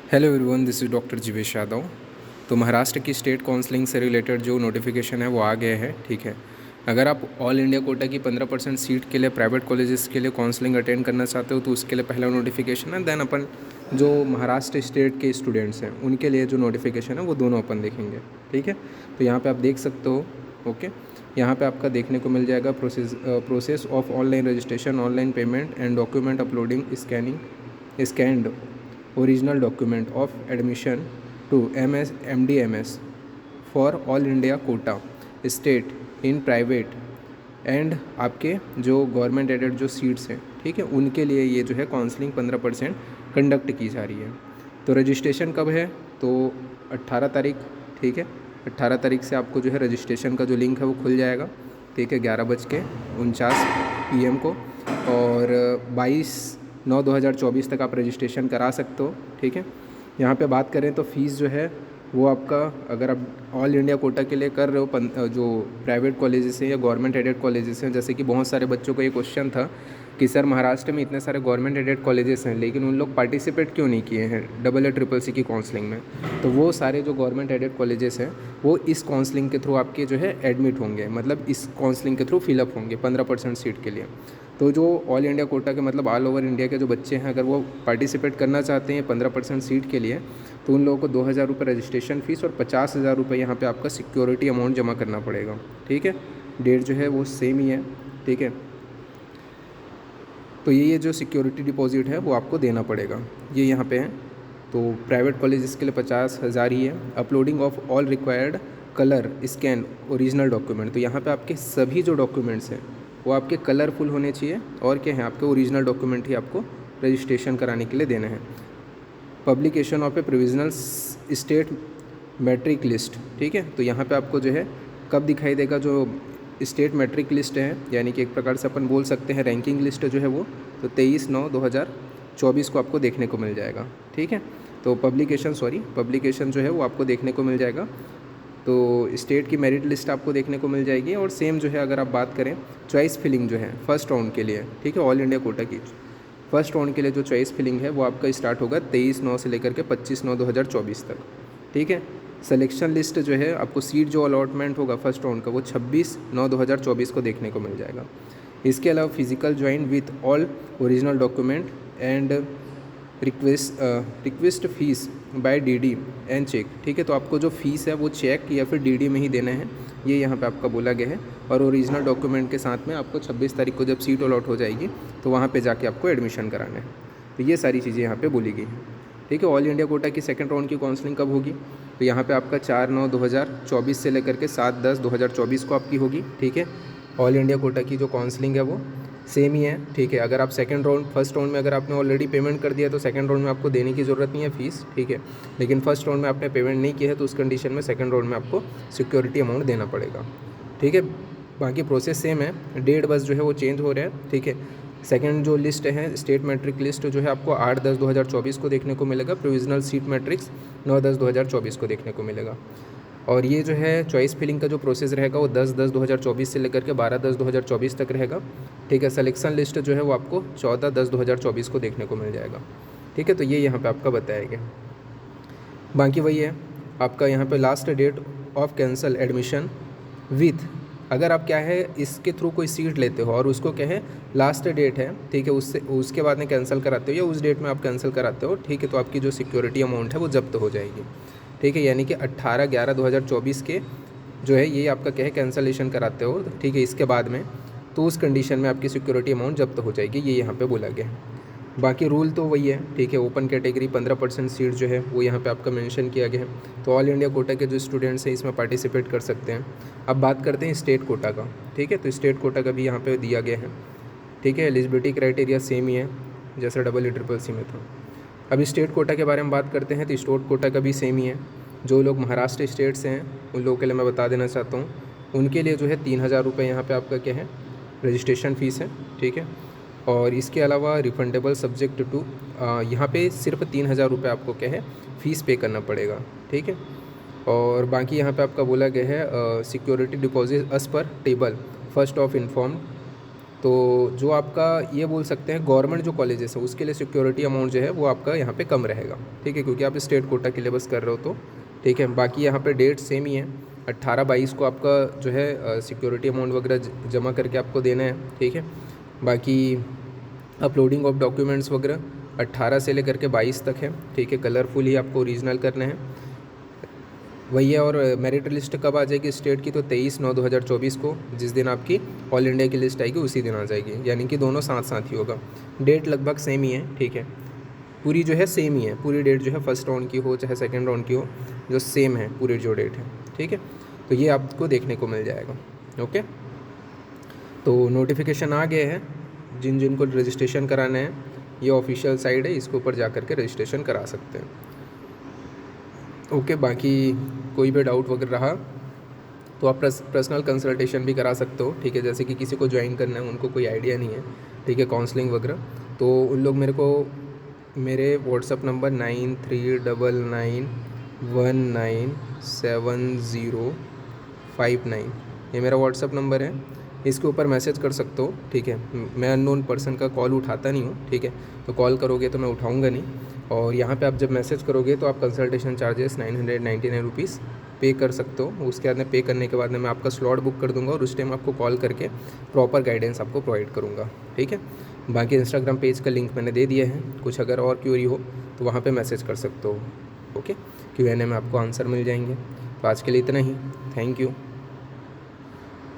Hello everyone, this is doctor Jeevesh Yadav. तो महाराष्ट्र की state counselling से रिलेटेड जो नोटिफिकेशन है वो आ गया है। ठीक है, अगर आप ऑल इंडिया कोटा की 15% सीट के लिए प्राइवेट कॉलेजेस के लिए काउंसलिंग अटेंड करना चाहते हो तो उसके लिए पहला नोटिफिकेशन है। देन अपन जो महाराष्ट्र स्टेट के स्टूडेंट्स हैं उनके लिए जो नोटिफिकेशन है वो दोनों अपन देखेंगे। ठीक है, तो यहाँ पर आप देख सकते हो। ओके, यहाँ पे आपका देखने को मिल जाएगा process of online registration, online payment and document uploading, scanned original document of admission to MDMS for all India quota state in private and आपके जो गवर्नमेंट एडेड जो सीट्स हैं, ठीक है, उनके लिए ये जो है काउंसलिंग 15% कंडक्ट की जा रही है। तो रजिस्ट्रेशन कब है? तो 18 तारीख। ठीक है, 18 तारीख से आपको जो है रजिस्ट्रेशन का जो लिंक है वो खुल जाएगा। ठीक है, 11:49 PM को, और 22/9/2024 तक आप रजिस्ट्रेशन करा सकते हो। ठीक है, यहाँ पे बात करें तो फ़ीस जो है वो आपका, अगर आप ऑल इंडिया कोटा के लिए कर रहे हो जो प्राइवेट कॉलेजेस हैं या गवर्नमेंट एडेड कॉलेजेस हैं, जैसे कि बहुत सारे बच्चों को ये क्वेश्चन था कि सर महाराष्ट्र में इतने सारे गवर्नमेंट एडेड कॉलेजेस हैं लेकिन उन लोग पार्टिसिपेट क्यों नहीं किए हैं AA-CCC की काउंसलिंग में। तो वो सारे जो गवर्नमेंट एडेड कॉलेजेस हैं वो इस काउंसलिंग के थ्रू आपके जो है एडमिट होंगे, मतलब इस काउंसलिंग के थ्रू फिलअप होंगे 15% सीट के लिए। तो जो ऑल इंडिया कोटा के मतलब ऑल ओवर इंडिया के जो बच्चे हैं, अगर वो पार्टिसिपेट करना चाहते हैं 15% सीट के लिए, तो उन लोगों को 2,000 रुपये रजिस्ट्रेशन फ़ीस और 50,000 रुपये यहाँ पे आपका सिक्योरिटी अमाउंट जमा करना पड़ेगा। ठीक है, डेट जो है वो सेम ही है। ठीक है, तो ये जो सिक्योरिटी डिपॉजिट है वो आपको देना पड़ेगा, ये यहाँ पे है। तो प्राइवेट कॉलेज के लिए 50,000 ही है। Uploading of all required colour scan original document, तो यहाँ पे आपके सभी जो डॉक्यूमेंट्स हैं वो आपके कलरफुल होने चाहिए, और क्या है, आपके ओरिजिनल डॉक्यूमेंट ही आपको रजिस्ट्रेशन कराने के लिए देना है। Publication of a provisional state merit list, ठीक है, तो यहाँ पे आपको जो है कब दिखाई देगा, जो स्टेट मैट्रिक लिस्ट है, यानी कि एक प्रकार से अपन बोल सकते हैं रैंकिंग लिस्ट जो है वो, तो 23/9/2024 को आपको देखने को मिल जाएगा। ठीक है, तो पब्लिकेशन जो है वो आपको देखने को मिल जाएगा। तो स्टेट की मेरिट लिस्ट आपको देखने को मिल जाएगी। और सेम जो है अगर आप बात करें चॉइस फिलिंग जो है फर्स्ट राउंड के लिए, ठीक है, ऑल इंडिया कोटा की फर्स्ट राउंड के लिए जो चॉइस फिलिंग है वो आपका स्टार्ट होगा 23/9 से लेकर के 25/9/2024 तक। ठीक है, सिलेक्शन लिस्ट जो है आपको सीट जो अलॉटमेंट होगा फर्स्ट राउंड का वो 26/9/2024 को देखने को मिल जाएगा। इसके अलावा physical join with all original document and request fees by DD and cheque. ठीक है, तो आपको जो फ़ीस है वो चेक या फिर DD में ही देना है, ये यहाँ पे आपका बोला गया है। और ओरिजिनल डॉक्यूमेंट के साथ में आपको 26 तारीख को जब सीट अलॉट हो जाएगी तो वहाँ पे जाके आपको एडमिशन कराना है। तो ये सारी चीज़ें यहाँ पे बोली गई हैं। ठीक है, ऑल इंडिया कोटा की सेकंड राउंड की काउंसलिंग कब होगी? तो यहाँ पे आपका 4/9/2024 से लेकर के 7/10/2024 को आपकी होगी। ठीक है, ऑल इंडिया कोटा की जो काउंसलिंग है वो सेम ही है। ठीक है, अगर आप फर्स्ट राउंड में अगर आपने ऑलरेडी पेमेंट कर दिया तो सेकंड राउंड में आपको देने की ज़रूरत नहीं है फ़ीस। ठीक है, लेकिन फर्स्ट राउंड में आपने पेमेंट नहीं किया है तो उस कंडीशन में सेकंड राउंड में आपको सिक्योरिटी अमाउंट देना पड़ेगा। ठीक है, बाकी प्रोसेस सेम है, डेट बस जो है वो चेंज हो रहा है। ठीक है, सेकंड जो लिस्ट है स्टेट मैट्रिक लिस्ट जो है आपको 8/10/2024 को देखने को मिलेगा। प्रोविजनल सीट मैट्रिक्स 9/10/2024 को देखने को मिलेगा। और ये जो है चॉइस फिलिंग का जो प्रोसेस रहेगा वो 10/10/2024 से लेकर के 12/10/2024 तक रहेगा। ठीक है, सिलेक्शन लिस्ट जो है वो आपको 14/10/2024 को देखने को मिल जाएगा। ठीक है, तो ये यहाँ पे आपका बताया गया। बाकी वही है आपका यहाँ पे last date of cancel admission with, अगर आप क्या है इसके थ्रू कोई सीट लेते हो और उसको क्या है लास्ट डेट है, ठीक है, उसके बाद में कैंसिल कराते हो या उस डेट में आप कैंसिल कराते हो, ठीक है, तो आपकी जो सिक्योरिटी अमाउंट है वो जब्त हो जाएगी। ठीक है, यानी कि 18/11/2024 के जो है ये आपका क्या है कैंसलेशन कराते हो, ठीक है, इसके बाद में, तो उस कंडीशन में आपकी सिक्योरिटी अमाउंट जब्त हो जाएगी, ये यहाँ पे बोला गया है। बाकी रूल तो वही है। ठीक है, ओपन कैटेगरी 15% सीट जो है वो यहाँ पे आपका मेंशन किया गया है। तो ऑल इंडिया कोटा के जो स्टूडेंट्स हैं इसमें पार्टिसिपेट कर सकते हैं। अब बात करते हैं स्टेट कोटा का। ठीक है, तो स्टेट कोटा का भी यहाँ पे दिया गया है। ठीक है, एलिजिबिलिटी क्राइटेरिया सेम ही है जैसे AA-CCC में था। अब स्टेट कोटा के बारे में बात करते हैं तो स्टेट कोटा का भी सेम ही है। जो लोग महाराष्ट्र स्टेट से हैं उन लोगों के लिए मैं बता देना चाहता हूँ, उनके लिए जो है 3,000 रुपये यहाँ पे आपका क्या है रजिस्ट्रेशन फ़ीस है। ठीक है, और इसके अलावा रिफंडेबल सब्जेक्ट टू यहाँ पे सिर्फ 3,000 रुपये आपको क्या है फ़ीस पे करना पड़ेगा। ठीक है, और बाकी यहाँ पे आपका बोला गया है सिक्योरिटी डिपॉजिट अस पर टेबल फर्स्ट ऑफ इन्फॉर्म तो जो आपका ये बोल सकते हैं गवर्नमेंट जो कॉलेजेस है उसके लिए सिक्योरिटी अमाउंट जो है वो आपका यहाँ पे कम रहेगा, ठीक है, क्योंकि आप स्टेट कोटा के लिए बस कर रहे हो तो ठीक है। बाकी यहाँ पे डेट सेम ही है, 18/22 को आपका जो है सिक्योरिटी अमाउंट वगैरह जमा करके आपको देना है, ठीक है। बाकी अपलोडिंग ऑफ डॉक्यूमेंट्स वगैरह 18 से लेकर के 22 तक है, ठीक है। कलरफुल ही आपको ओरिजिनल करना है वही है। और मेरिट लिस्ट कब आ जाएगी स्टेट की, तो 23/9/2024 को, जिस दिन आपकी ऑल इंडिया की लिस्ट आएगी उसी दिन आ जाएगी, यानी कि दोनों साथ साथ ही होगा। डेट लगभग सेम ही है, ठीक है, पूरी जो है सेम ही है, पूरी डेट जो है फर्स्ट राउंड की हो चाहे सेकंड राउंड की हो, जो सेम है पूरी जो डेट है, ठीक है। तो ये आपको देखने को मिल जाएगा। ओके, तो नोटिफिकेशन आ गए हैं, जिन जिनको रजिस्ट्रेशन कराना है ये ऑफिशियल साइट है, इसके ऊपर जा कर के रजिस्ट्रेशन करा सकते हैं। ओके, बाकी कोई भी डाउट वगैरह रहा तो आप पर्सनल कंसल्टेशन भी करा सकते हो, ठीक है। जैसे कि किसी को ज्वाइन करना है, उनको कोई आइडिया नहीं है, ठीक है, काउंसलिंग वगैरह, तो उन लोग मेरे को मेरे व्हाट्सअप नंबर 9399197059 ये मेरा व्हाट्सअप नंबर है, इसके ऊपर मैसेज कर सकते हो, ठीक है। मैं अननोन पर्सन का कॉल उठाता नहीं हूँ, ठीक है, तो कॉल करोगे तो मैं उठाऊँगा नहीं। और यहाँ पे आप जब मैसेज करोगे तो आप कंसल्टेशन चार्जेस 999 रुपीज़ पे कर सकते हो। उसके बाद में पे करने के बाद में मैं आपका स्लॉट बुक कर दूंगा और उस टाइम आपको कॉल करके प्रॉपर गाइडेंस आपको प्रोवाइड करूँगा, ठीक है। बाकी इंस्टाग्राम पेज का लिंक मैंने दे दिया है, कुछ अगर और क्यूरी हो तो वहाँ पे मैसेज कर सकते हो। ओके, Q&A में आपको आंसर मिल जाएंगे। तो आज के लिए इतना ही, थैंक यू।